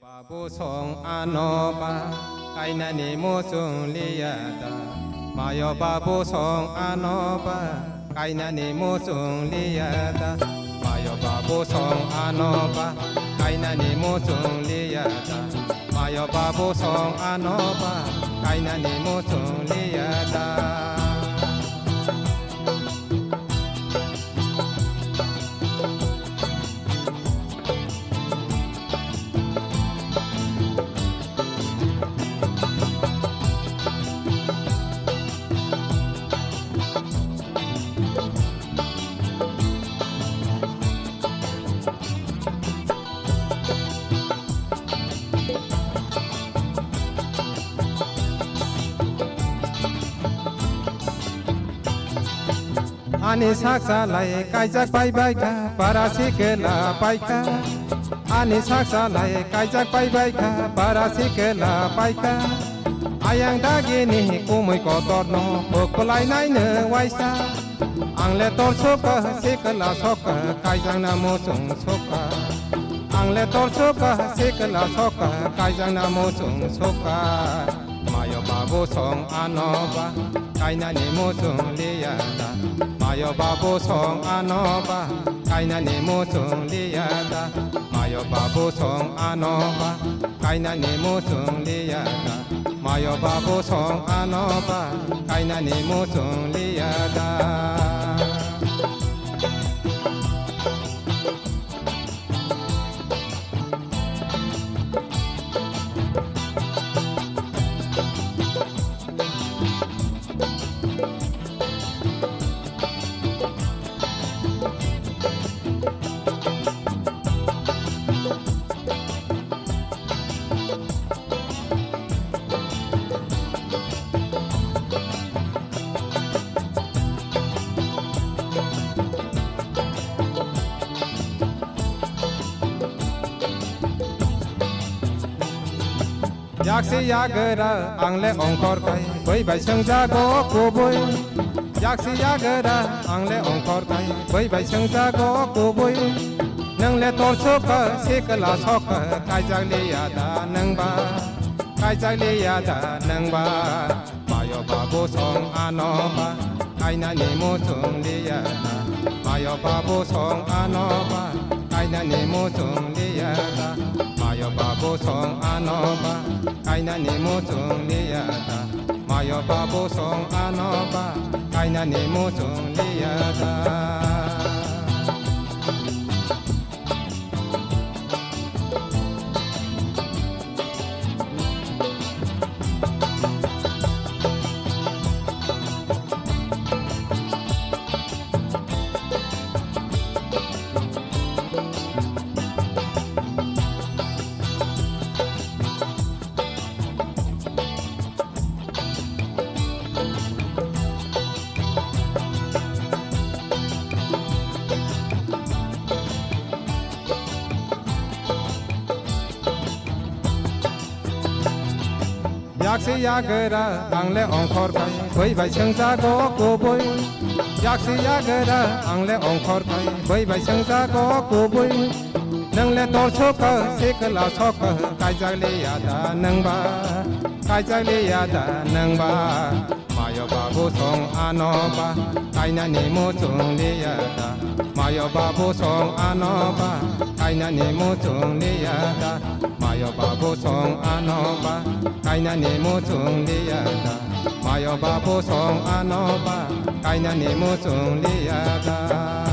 Babusong ano ba kainani mo sung liyada Mayo babusong ano ba kainani mo sung liyada Mayo babusong ano ba kainani mo sung liyada Mayo babusong ano ba kainani mo sung liyada Ani saksa lai kaijak bai bai ka parasi kela bai ka Ani saksa lai kaijak bai bai ka parasi kela bai ka Ayang dagini kumui kotor no pokolai nai ne waisa Angle tor soka sekela soka kaijang na mosung soka Angle tor soka sekela soka kaijang na mosung soka Mayo babusong ano ba kainani mosung liyada Mayo babusong ano ba kainani mosung liyada Mayo babusong ano ba kainani mosung liyada Mayo babusong ano ba kainani mosung liyada Yaksi yagara angle ongkor kai boi bai sengjago kubui Yaksi yagara angle ongkor kai boi bai sengjago kubui Nang le tor soka sekela soka kaijak liyada nang ba Kaijak liyada nang ba Mayo babusong ano ba kainani mosung liyada Mayo babusong ano ba kainani mosung liyada Mayo babusong ano ba kainani mosung liyada Mayo babusong ano ba kainani mosung liyada Yaksi yagara angle ongkor kai boi bai sengjago kubui Yaksi yagara angle ongkor kai boi bai sengjago kubui Nang le tor soka sekela soka kaijak liyada nang ba Kaijak liyada nang ba Mayo babusong ano ba kainani mosung liyada Mayo babusong ano ba kainani mosung liyada Mayo babusong ano ba kainani mosung liyada Mayo babusong ano ba kainani mosung liyada